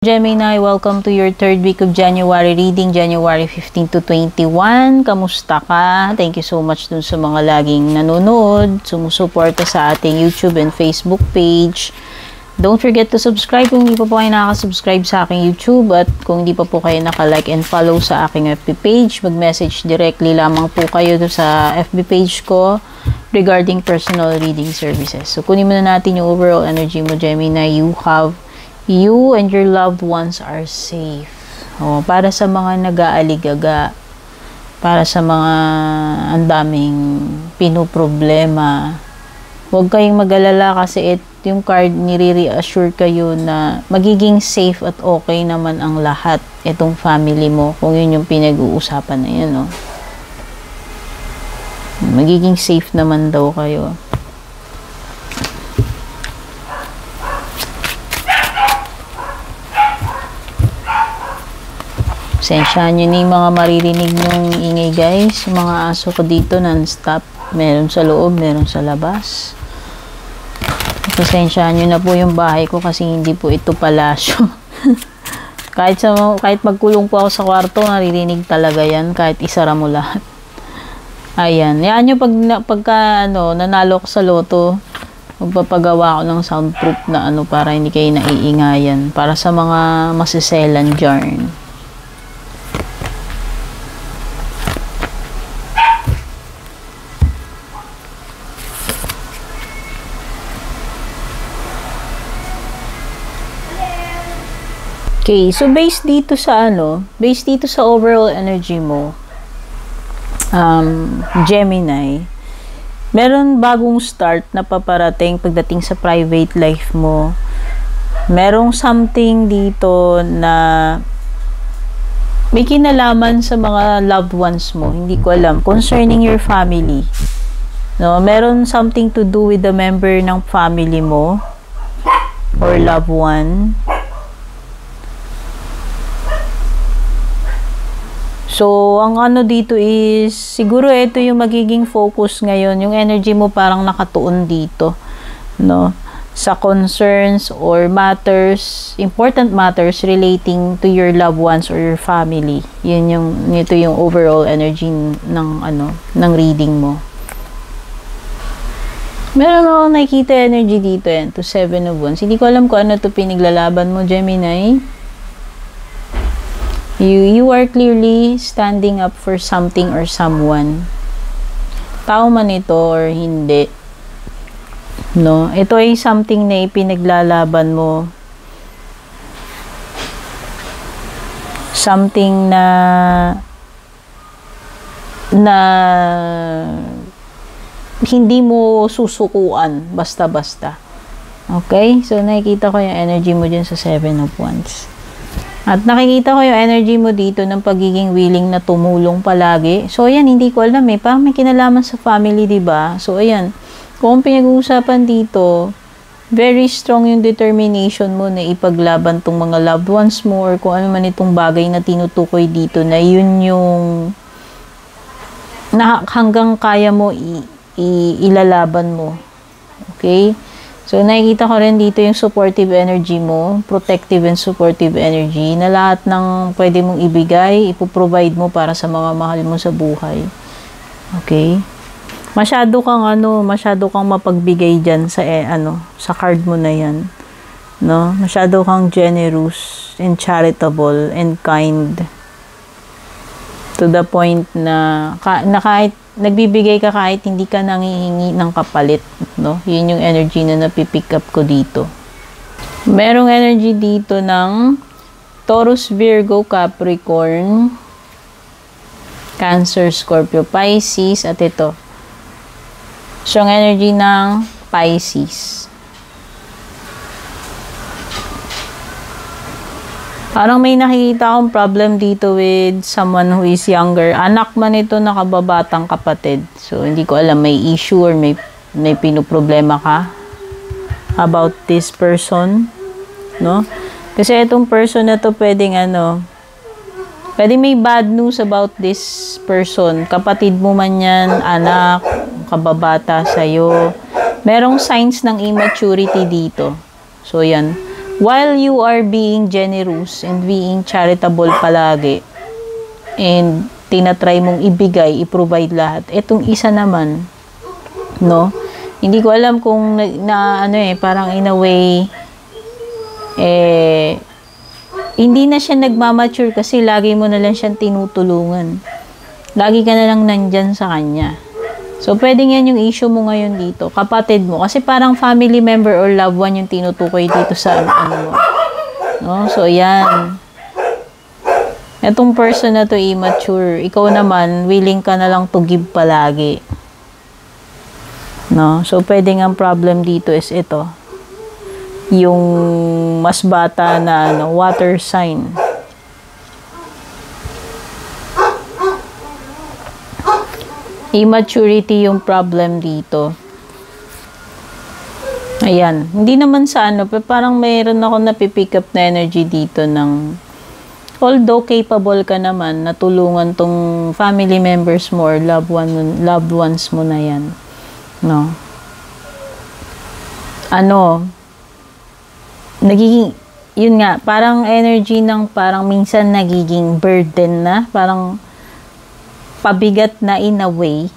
Gemini, welcome to your third week of January reading, January 15 to 21. Kamusta ka? Thank you so much dun sa mga laging nanonood, sumusuporta sa ating YouTube and Facebook page. Don't forget to subscribe kung hindi pa po kayo nakaka-subscribe sa aking YouTube at kung hindi pa po kayo naka-like and follow sa aking FB page, mag-message directly lamang po kayo sa FB page ko regarding personal reading services. So, kunin muna natin yung overall energy mo, Gemini. You and your loved ones are safe. Para sa mga nag-aaligaga, para sa mga andaming pinoproblema, huwag kayong mag-alala kasi yung card nire-reassure kayo na magiging safe at okay naman ang lahat itong family mo kung yun yung pinag-uusapan na yun. Magiging safe naman daw kayo. Sensyahan nyo na yung mga maririnig nyong ingay guys. Yung mga aso ko dito non-stop. Meron sa loob, meron sa labas. Pasensyahan nyo na po yung bahay ko kasi hindi po ito palasyo. kahit magkulong po ako sa kwarto, naririnig talaga yan kahit isara mo lahat. Ayan. Yan yung pagka nanalo ko sa loto, magpapagawa ako ng soundproof na para hindi kayo naiingayan. Para sa mga masiselan dyan. Okay, so based dito sa overall energy mo, Gemini, meron bagong start na paparating pagdating sa private life mo. Merong something dito na may kinalaman sa mga loved ones mo, hindi ko alam, concerning your family. No, meron something to do with the member ng family mo or loved one. So, ang dito is, siguro ito yung magiging focus ngayon. Yung energy mo parang nakatuon dito, no? Sa concerns or matters, important matters relating to your loved ones or your family. Ito yung overall energy ng reading mo. Meron ako nakikita energy dito to 7 of Wands. Hindi ko alam kung ano to pinaglalaban mo, Gemini. You are clearly standing up for something or someone. Tao man ito or hindi. No? Ito ay something na ipinaglalaban mo. Something na hindi mo susukuan basta-basta. Okay? So, nakikita ko yung energy mo dyan sa 7 of Wands. At nakikita ko yung energy mo dito ng pagiging willing na tumulong palagi. So, ayan, hindi ko alam parang may kinalaman sa family, diba? So, ayan, kung pinag-uusapan dito, very strong yung determination mo na ipaglaban tong mga loved ones mo or kung ano man itong bagay na tinutukoy dito na yun yung hanggang kaya mo ilalaban mo. Okay? So, nakikita ko rin dito yung supportive energy mo, protective and supportive energy, na lahat ng pwede mong ibigay, ipoprovide mo para sa mga mahal mo sa buhay. Okay? Masyado kang mapagbigay dyan sa card mo na yan. No? Masyado kang generous and charitable and kind. To the point na kahit nagbibigay ka kahit hindi ka nangihingi ng kapalit, no? Yun yung energy na napipick up ko dito. Merong energy dito ng Taurus, Virgo, Capricorn, Cancer, Scorpio, Pisces, at ito. Strong energy ng Pisces. Parang may nakikita akong problem dito with someone who is younger. Anak man ito na kababatang kapatid. So, hindi ko alam, may issue or may pinoproblema ka about this person. No? Kasi itong person na to pwedeng may bad news about this person. Kapatid mo man yan, anak, kababata sa'yo. Merong signs ng immaturity dito. So, yan. while you are being generous and being charitable palagi, and tinatry mong ibigay, i-provide lahat, etong isa naman, no? Hindi ko alam kung parang in a way, hindi na siya nagmamature kasi lagi mo na lang siyang tinutulungan. Lagi ka na lang nandyan sa kanya. So, pwedeng yan yung issue mo ngayon dito. Kapatid mo. Kasi parang family member or loved one yung tinutukoy dito sa mo. No? So, yan. Itong person na to immature. Ikaw naman, willing ka na lang to give palagi. No? So, pwedeng ang problem dito is ito. Yung mas bata na water sign. Immaturity yung problem dito. Ayan. Hindi naman sa pero parang mayroon ako napipick up na energy dito ng although capable ka naman na tulungan tong family members mo or loved ones mo na yan. No? Nagiging, yun nga, parang energy ng parang minsan nagiging burden na, parang pabigat na in a way,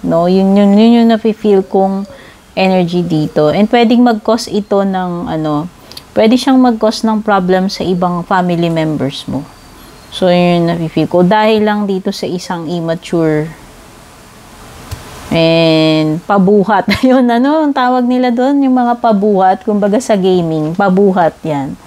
no? Yun yung nafe-feel kong energy dito. And pwedeng mag-cause ito ng pwede siyang mag-cause ng problem sa ibang family members mo. So yun yung nafe-feel ko dahil lang dito sa isang immature and pabuhat. Yun, ang tawag nila doon, yung mga pabuhat, kumbaga sa gaming, pabuhat yan.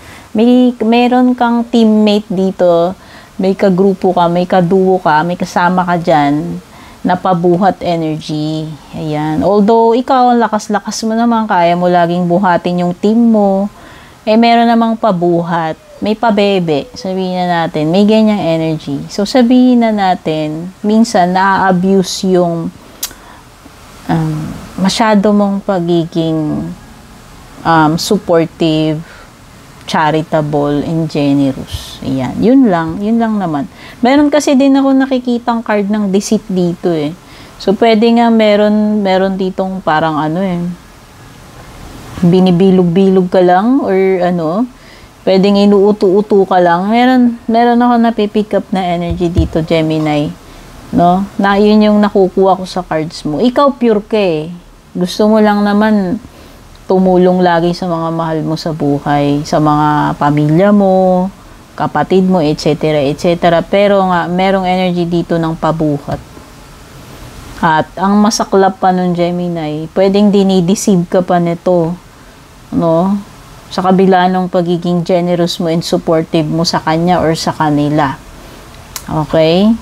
Meron kang teammate dito, may kagrupo ka, may kaduo ka, may kasama ka dyan, na pabuhat energy. Ayan. Although, ikaw, ang lakas-lakas mo naman, kaya mo laging buhatin yung team mo, meron namang pabuhat, may pabebe, sabihin na natin, may ganyang energy. So, sabihin na natin, minsan, na-abuse yung masyado mong pagiging supportive, charitable, and generous. Ayan. Yun lang naman. Meron kasi din ako nakikitang card ng deceit dito So, pwede nga meron ditong parang binibilog-bilog ka lang or pwedeng inuuto-uto ka lang. Meron ako napipick up na energy dito, Gemini. No? Na yun yung nakukuha ko sa cards mo. Ikaw pure ka Gusto mo lang naman tumulong lagi sa mga mahal mo sa buhay, sa mga pamilya mo, kapatid mo, etc. etc. Pero nga, merong energy dito ng pabuhat. At ang masaklap pa nun, Gemini, pwedeng dinideceive ka pa nito, no? Sa kabila ng pagiging generous mo and supportive mo sa kanya or sa kanila. Okay?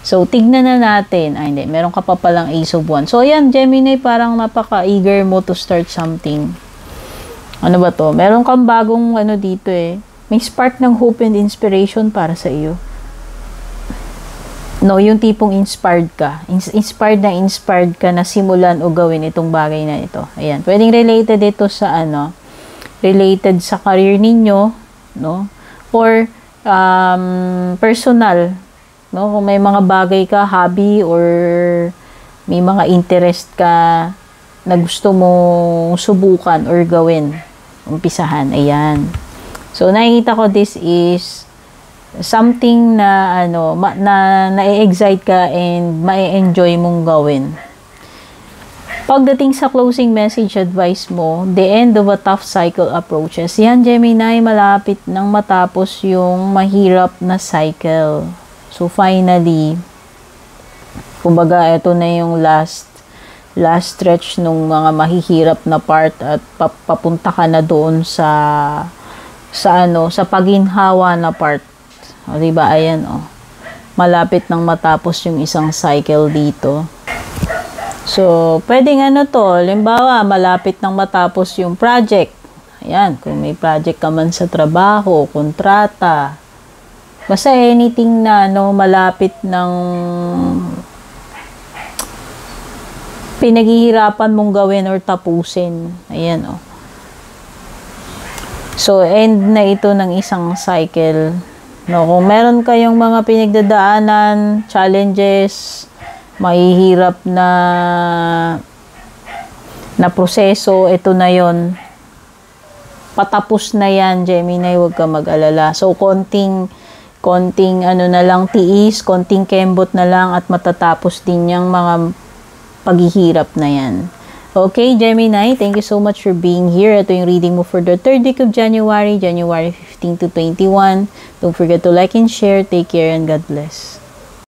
So, tignan na natin. Hindi. Meron ka pa palang Ace of Wands. So, ayan, Gemini, parang napaka-eager mo to start something. Ano ba to? Meron kang bagong dito May spark ng hope and inspiration para sa iyo. No, yung tipong inspired ka. Inspired ka na simulan o gawin itong bagay na ito. Ayan. Pwedeng related ito sa related sa career ninyo, no? Or personal, no? Kung may mga bagay ka, hobby, or may mga interest ka na gusto mong subukan or gawin, umpisahan. Ayan. So, nakikita ko this is something na na-excite ka and ma-enjoy mong gawin. Pagdating sa closing message advice mo, the end of a tough cycle approaches. Yan, Gemini, malapit nang matapos yung mahirap na cycle. So, finally, kumbaga, ito na yung last stretch nung mga mahihirap na part at papunta ka na doon sa paginhawa na part. O, diba? Ayan, malapit nang matapos yung isang cycle dito. So, pwedeng limbawa, malapit nang matapos yung project. Ayan, kung may project ka man sa trabaho, kontrata, basta anything na, malapit nang pinaghihirapan mong gawin or tapusin. Ayan, So, end na ito ng isang cycle. No, kung meron kayong mga pinagdadaanan, challenges, mahihirap na proseso, ito na yon. patapos na yan, Gemini, huwag ka mag-alala. So, konting ano na lang tiis, konting kembot na lang at matatapos din yung mga paghihirap na yan. Okay, Gemini, thank you so much for being here. Ito yung reading mo for the 3rd week of January, January 15 to 21. Don't forget to like and share. Take care and God bless.